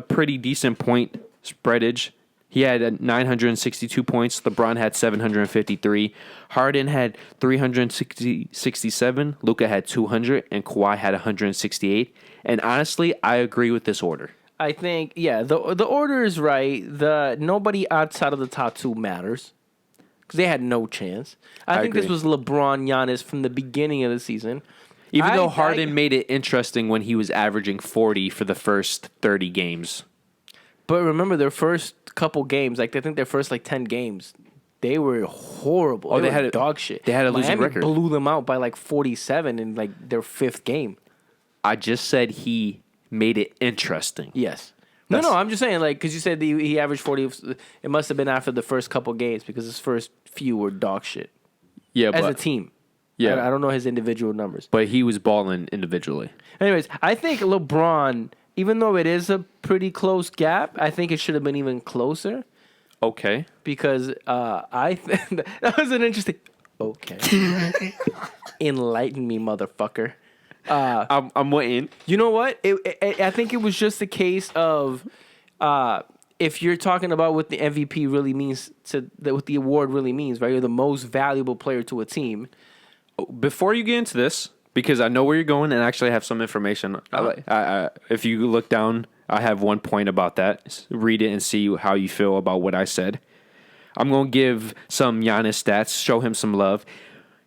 pretty decent point spreadage. He had 962 points. LeBron had 753. Harden had 367. Luka had 200. And Kawhi had 168. And honestly, I agree with this order. I think, yeah, the order is right. Nobody outside of the top two matters because they had no chance. I think agree. this was LeBron, Giannis from the beginning of the season. Even though Harden made it interesting when he was averaging 40 for the first 30 games. But remember, their first couple games, like I think their first 10 games, they were horrible. Oh, they were had dog shit. They had a losing Miami record. blew them out by 47 in their fifth game. I just said he made it interesting. Yes. No, I'm just saying, because you said he averaged 40. It must have been after the first couple games because his first few were dog shit. Yeah, As a team. Yeah, I don't know his individual numbers. but he was balling individually. Anyways, I think LeBron, even though it is a pretty close gap, I think it should have been even closer Okay. because I think that was an interesting. Okay. Enlighten me, motherfucker. I'm waiting. You know what? I think it was just a case of if you're talking about what the MVP really means what the award really means, right? You're the most valuable player to a team. Before you get into this, because I know where you're going and actually have some information. If you look down, I have one point about that. Read it and see how you feel about what I said. I'm going to give some Giannis stats, show him some love.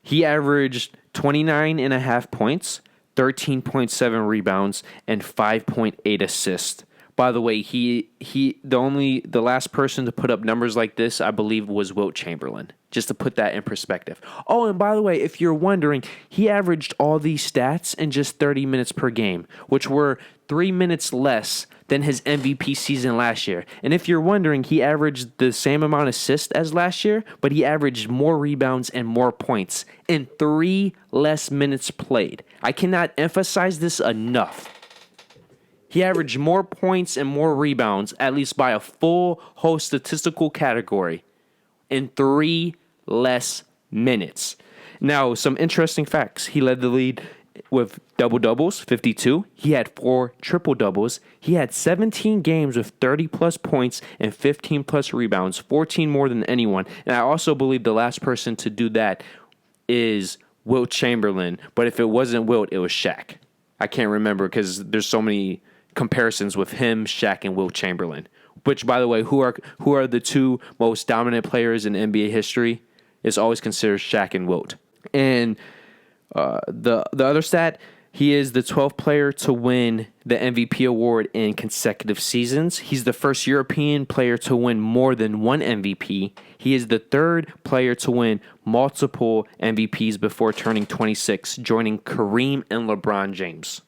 He averaged 29.5 points, 13.7 rebounds, and 5.8 assists. By the way, the last person to put up numbers like this, I believe, was Wilt Chamberlain. Just to put that in perspective. Oh, and by the way, if you're wondering, he averaged all these stats in just 30 minutes per game, which were 3 minutes less than his MVP season last year. And if you're wondering, he averaged the same amount of assists as last year, but he averaged more rebounds and more points in 3 less minutes played. I cannot emphasize this enough. He averaged more points and more rebounds, at least by a full whole statistical category, in 3 less minutes. Now, some interesting facts. He led the lead with double-doubles, 52. He had 4 triple-doubles. He had 17 games with 30-plus points and 15-plus rebounds, 14 more than anyone. And I also believe the last person to do that is Wilt Chamberlain. But if it wasn't Wilt, it was Shaq. I can't remember because there's so many comparisons with him, Shaq, and Wilt Chamberlain. Which, by the way, who are the 2 most dominant players in NBA history? It's always considered Shaq and Wilt. And the other stat, he is the 12th player to win the MVP award in consecutive seasons. He's the first European player to win more than 1 MVP. He is the 3rd player to win multiple MVPs before turning 26, joining Kareem and LeBron James.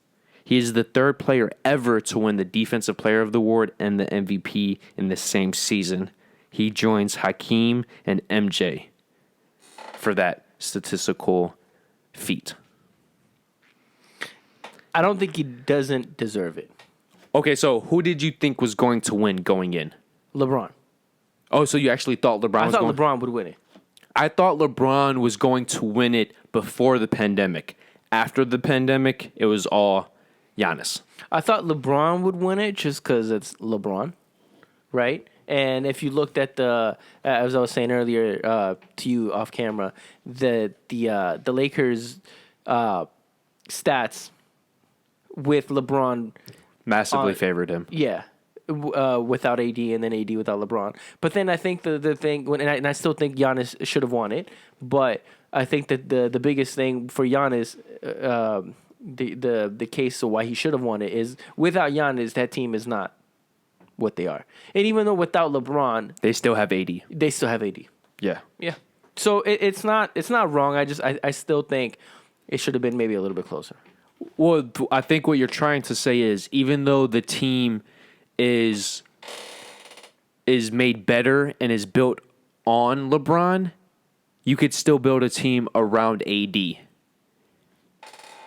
He is the 3rd player ever to win the Defensive Player of the Award and the MVP in the same season. He joins Hakeem and MJ for that statistical feat. I don't think he doesn't deserve it. Okay, so who did you think was going to win going in? LeBron. Oh, so you actually thought LeBron was going... I thought LeBron would win it. I thought LeBron was going to win it before the pandemic. After the pandemic, it was all Giannis. I thought LeBron would win it just because it's LeBron, right? And if you looked at as I was saying earlier to you off camera, the Lakers stats with LeBron massively favored him. Yeah, without AD and then AD without LeBron. But then I think the thing, and I still think Giannis should have won it, but I think that the biggest thing for Giannis. The case of why he should have won it is without Giannis, that team is not what they are. And even though without LeBron, they still have AD. They still have AD. Yeah. Yeah. So it's not wrong. I still think it should have been maybe a little bit closer. Well, I think what you're trying to say is even though the team is made better and is built on LeBron, you could still build a team around AD.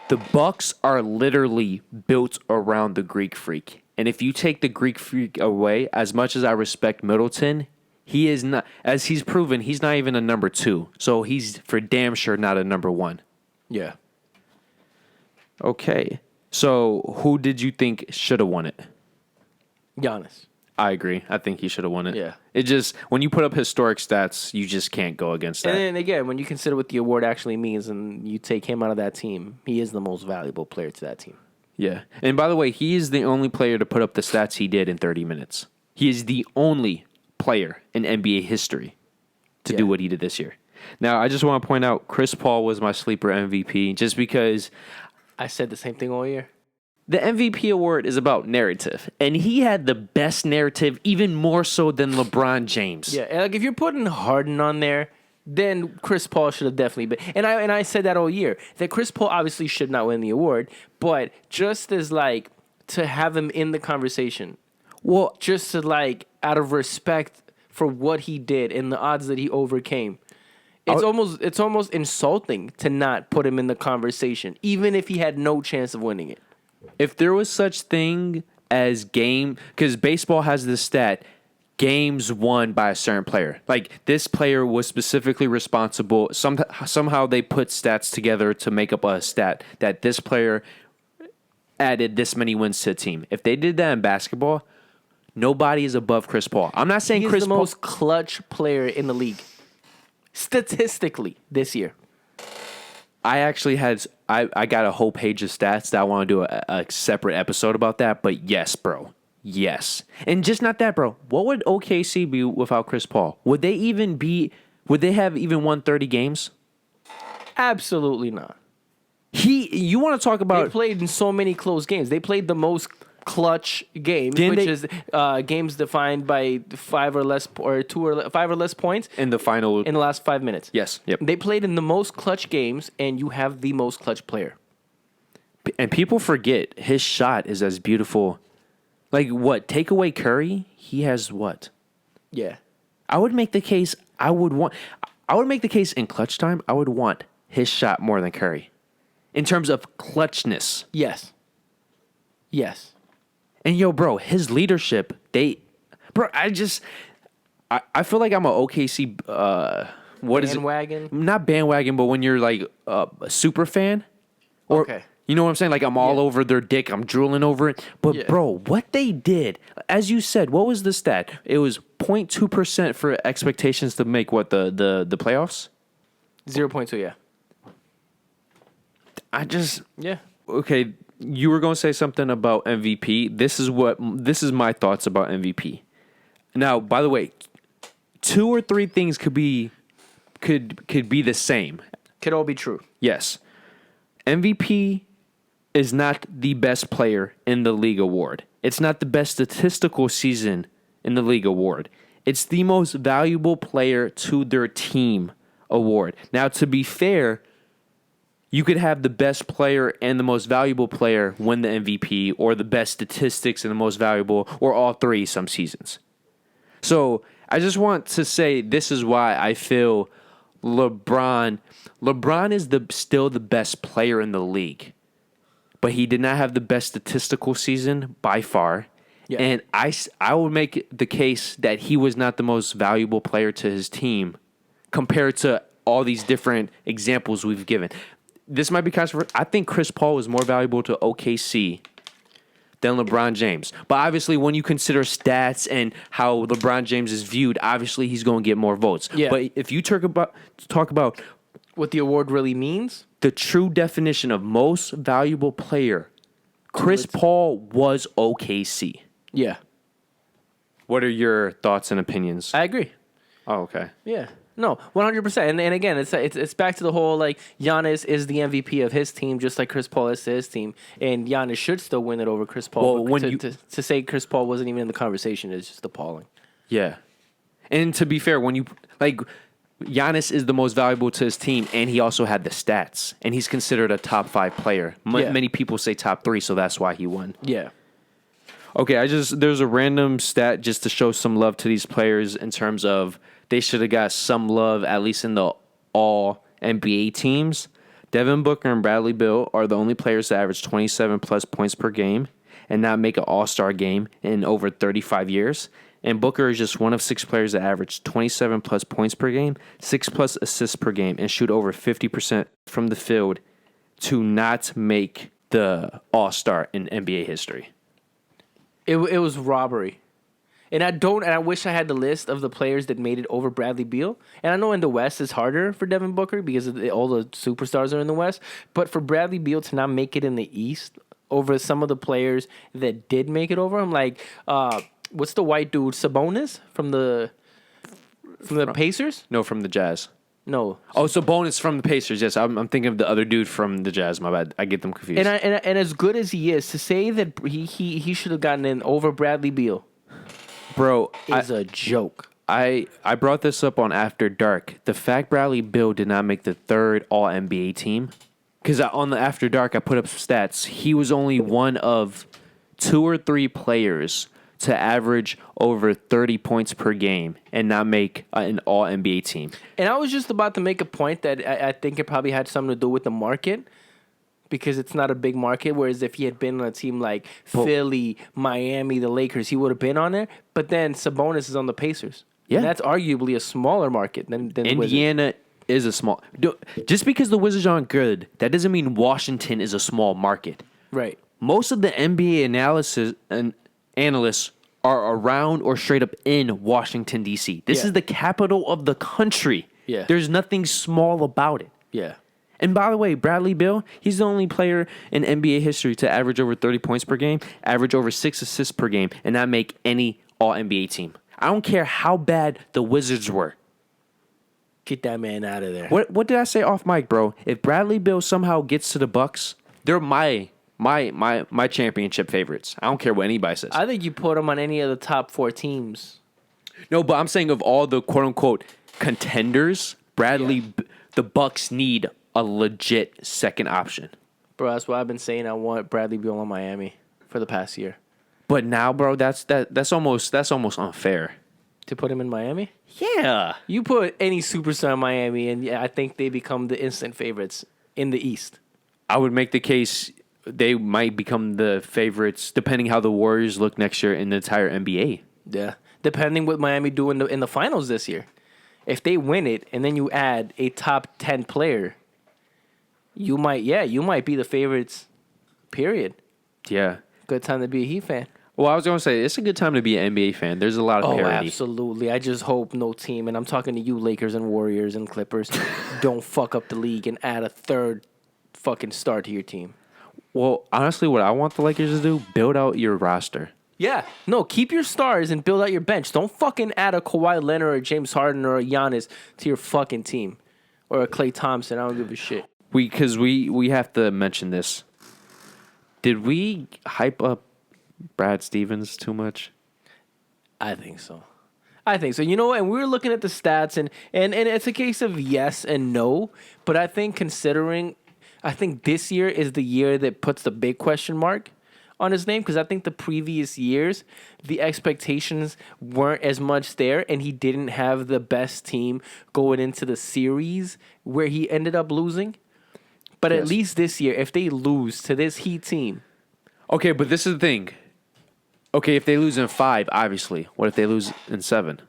The Bucks are literally built around the Greek Freak. And if you take the Greek Freak away, as much as I respect Middleton, he is not, as he's proven, he's not even a number 2. So he's for damn sure not a number 1. Yeah. Okay. So who did you think should have won it? Giannis. I agree. I think he should have won it. Yeah. It just, when you put up historic stats, you just can't go against that. And then again, when you consider what the award actually means and you take him out of that team, he is the most valuable player to that team. Yeah. And by the way, he is the only player to put up the stats he did in 30 minutes. He is the only player in NBA history to do what he did this year. Now, I just want to point out, Chris Paul was my sleeper MVP just because... I said the same thing all year. The MVP award is about narrative, and he had the best narrative, even more so than LeBron James. Yeah, like if you're putting Harden on there, then Chris Paul should have definitely been. And I said that all year, that Chris Paul obviously should not win the award, but just as like to have him in the conversation, well, just to like out of respect for what he did and the odds that he overcame. It's almost insulting to not put him in the conversation, even if he had no chance of winning it. If there was such thing as game, because baseball has this stat, games won by a certain player. Like this player was specifically responsible. Somehow they put stats together to make up a stat that this player added this many wins to a team. If they did that in basketball, nobody is above Chris Paul. I'm not saying He's Chris the Paul. most clutch player in the league, statistically, this year. I actually I got a whole page of stats that I want to do a separate episode about that. But yes, bro. Yes. And just not that, bro. What would OKC be without Chris Paul? Would they have even won 30 games? Absolutely not. You want to talk They about played in so many close games. They played the most clutch games, Didn't which they- is games defined by 5 or less points in the final. in the last 5 minutes. Yes. Yep. They played in the most clutch games, and you have the most clutch player. And people forget his shot is as beautiful. Like what? Take away Curry, he has what? Yeah. I would make the case. I would make the case in clutch time. I would want his shot more than Curry, in terms of clutchness. Yes. Yes. And bro, his leadership. I feel like I'm a OKC. What is it? Bandwagon? Not bandwagon, but when you're like a super fan. Or, Okay. You know what I'm saying? Like I'm all Yeah. over their dick. I'm drooling over it. But Yeah. bro, what they did, as you said, what was the stat? It was 0.2% for expectations to make what the playoffs. 0.2, yeah. Yeah. Okay. You were going to say something about MVP. This is my thoughts about MVP. Now, by the way, 2 or 3 things could be the same. Could all be true. Yes. MVP is not the best player in the league award. It's not the best statistical season in the league award. It's the most valuable player to their team award. Now, to be fair, you could have the best player and the most valuable player win the MVP, or the best statistics and the most valuable, or all 3 some seasons. So I just want to say this is why I feel LeBron is still the best player in the league, but he did not have the best statistical season by far. Yeah. And I would make the case that he was not the most valuable player to his team compared to all these different examples we've given. This might be controversial. I think Chris Paul was more valuable to OKC than LeBron James. But obviously, when you consider stats and how LeBron James is viewed, obviously he's going to get more votes. Yeah. But if you talk about What the award really means? the true definition of most valuable player, Chris Paul was OKC. Yeah. What are your thoughts and opinions? I agree. Oh, okay. Yeah. No, 100%. And again, it's back to the whole, like, Giannis is the MVP of his team, just like Chris Paul is to his team. And Giannis should still win it over Chris Paul. Well, But to say Chris Paul wasn't even in the conversation is just appalling. Yeah. And to be fair, when you, like, Giannis is the most valuable to his team, and he also had the stats, and he's considered a top 5 player. Yeah. Many people say top 3, so that's why he won. Yeah. Okay, there's a random stat just to show some love to these players in terms of they should have got some love, at least in the all NBA teams. Devin Booker and Bradley Beal are the only players that average 27 plus points per game and not make an all-star game in over 35 years. And Booker is just one of 6 players that average 27 plus points per game, 6 plus assists per game, and shoot over 50% from the field to not make the all-star in NBA history. It was robbery. And I wish I had the list of the players that made it over Bradley Beal. And I know in the West it's harder for Devin Booker because all the superstars are in the West. But for Bradley Beal to not make it in the East over some of the players that did make it over, I'm like, what's the white dude, Sabonis from the Pacers? No, from the Jazz. No. Oh, Sabonis from the Pacers. Yes, I'm thinking of the other dude from the Jazz. My bad. I get them confused. And as good as he is, to say that he should have gotten in over Bradley Beal Bro, is a joke. I brought this up on After Dark. The fact Bradley Beal did not make the 3rd All-NBA team, because on the After Dark I put up some stats. He was only one of 2 or 3 players to average over 30 points per game and not make an All-NBA team. And I was just about to make a point that I think it probably had something to do with the market, because it's not a big market. Whereas if he had been on a team like Philly, Miami, the Lakers, he would have been on there. But then Sabonis is on the Pacers. Yeah. And that's arguably a smaller market than the Wizards. Indiana is a small... Just because the Wizards aren't good, that doesn't mean Washington is a small market. Right. Most of the NBA analysis and analysts are around or straight up in Washington, D.C. This Yeah. is the capital of the country. Yeah. There's nothing small about it. Yeah. And by the way, Bradley Beal, he's the only player in NBA history to average over 30 points per game, average over 6 assists per game, and not make any All-NBA team. I don't care how bad the Wizards were. Get that man out of there. What did I say off mic, bro? If Bradley Beal somehow gets to the Bucks, they're my championship favorites. I don't care what anybody says. I think you put him on any of the top 4 teams. No, but I'm saying of all the quote-unquote contenders, the Bucks need a legit second option. Bro, that's why I've been saying I want Bradley Beal on Miami for the past year. But now, bro, that's almost unfair. To put him in Miami? Yeah. You put any superstar in Miami, and I think they become the instant favorites in the East. I would make the case they might become the favorites depending how the Warriors look next year in the entire NBA. Yeah. Depending what Miami do in the finals this year. If they win it, and then you add a top 10 player, you might be the favorites, period. Yeah. Good time to be a Heat fan. Well, I was going to say, it's a good time to be an NBA fan. There's a lot of parity. Absolutely. I just hope no team, and I'm talking to you Lakers and Warriors and Clippers, don't fuck up the league and add a third fucking star to your team. Well, honestly, what I want the Lakers to do, build out your roster. Yeah. No, keep your stars and build out your bench. Don't fucking add a Kawhi Leonard or a James Harden or a Giannis to your fucking team. Or a Klay Thompson. I don't give a shit. Because we have to mention this. Did we hype up Brad Stevens too much? I think so. You know what? And we were looking at the stats, and it's a case of yes and no. But I think this year is the year that puts the big question mark on his name, because I think the previous years, the expectations weren't as much there, and he didn't have the best team going into the series where he ended up losing. But at least this year, if they lose to this Heat team. Okay, but this is the thing. Okay, if they lose in 5, obviously. What if they lose in 7?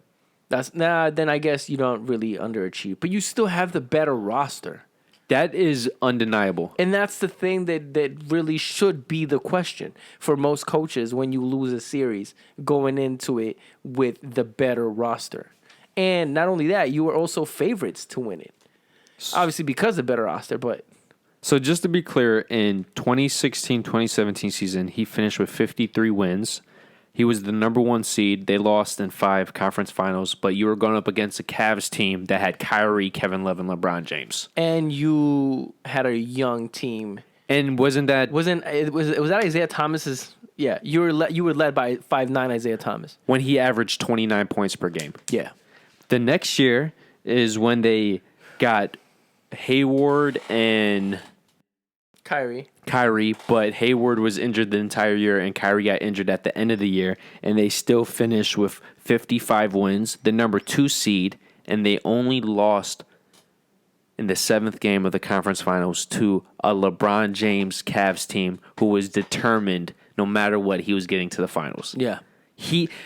Then I guess you don't really underachieve. But you still have the better roster. That is undeniable. And that's the thing that really should be the question for most coaches when you lose a series, going into it with the better roster. And not only that, you were also favorites to win it. Obviously because of better roster, but... So just to be clear, in 2016-2017 season, he finished with 53 wins. He was the number 1 seed. They lost in 5 conference finals, but you were going up against a Cavs team that had Kyrie, Kevin Love, and LeBron James. And you had a young team. And was that Isaiah Thomas's? Yeah, you were led by 5'9" Isaiah Thomas when he averaged 29 points per game. Yeah. The next year is when they got Hayward and Kyrie, but Hayward was injured the entire year, and Kyrie got injured at the end of the year, and they still finished with 55 wins, the number 2 seed, and they only lost in the 7th game of the conference finals to a LeBron James Cavs team who was determined no matter what he was getting to the finals. Yeah.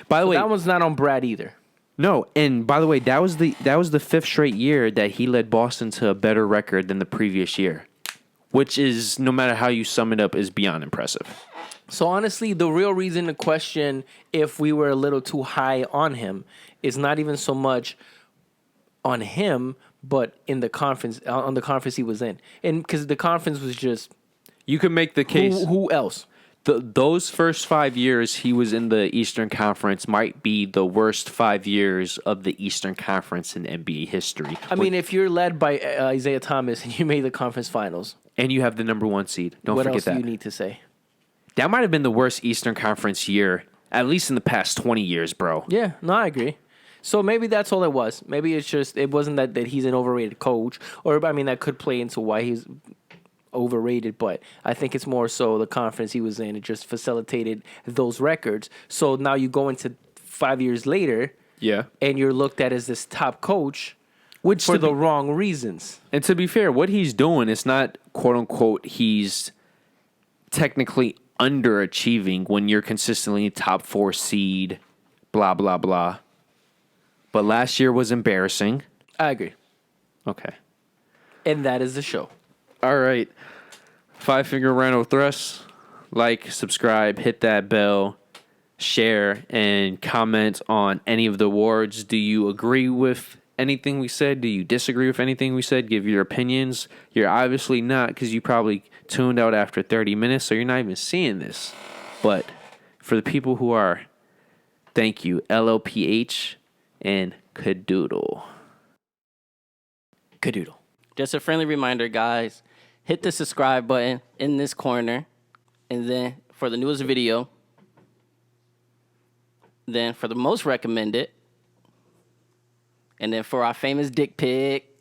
By the way, that one's not on Brad either. No, and by the way, that was the 5th straight year that he led Boston to a better record than the previous year, which is, no matter how you sum it up, is beyond impressive. So honestly, the real reason to question if we were a little too high on him is not even so much on him, but in the conference, on the conference he was in, and because the conference was just. You could make the case. Who else? Those first 5 years he was in the Eastern Conference might be the worst 5 years of the Eastern Conference in NBA history. I mean, if you're led by Isaiah Thomas and you made the conference finals. And you have the number 1 seed. Don't forget that. What else do you need to say? That might have been the worst Eastern Conference year, at least in the past 20 years, bro. Yeah, no, I agree. So maybe that's all it was. Maybe it wasn't that he's an overrated coach. Or, I mean, that could play into why he's overrated, but I think it's more so the conference he was in. It just facilitated those records. So now you go into 5 years later, and you're looked at as this top coach, which for the wrong reasons. And to be fair, what he's doing is not quote unquote he's technically underachieving when you're consistently top 4 seed, blah blah blah. But last year was embarrassing. I agree. Okay. And that is the show. All right. 5 Finger Rhino Thrusts. Like, subscribe, hit that bell, share and comment on any of the awards. Do you agree with anything we said? Do you disagree with anything we said? Give your opinions. You're obviously not, because you probably tuned out after 30 minutes, so you're not even seeing this. But for the people who are, thank you, LLPH and Cadoodle. Cadoodle. Just a friendly reminder, guys. Hit the subscribe button in this corner. And then for the newest video. Then for the most recommended. And then for our famous dick pic.